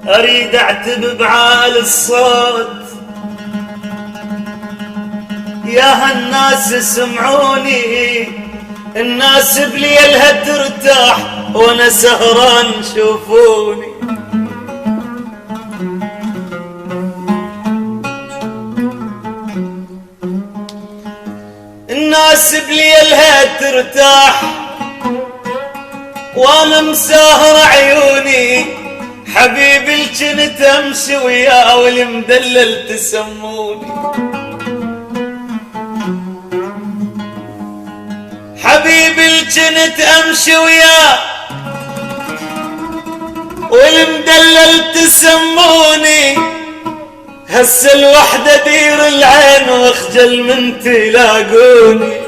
اريد اعتب بعالي الصوت يا هالناس سمعوني، الناس بليلها ترتاح وانا سهران شوفوني. الناس بليلها ترتاح وانا مساهر عيوني، حبيبي الجنت امشي وياه والمدلل تسموني. حبيبي الجنت امشي وياه والمدلل تسموني. هسه الوحدة دير العين واخجل من تلاقوني.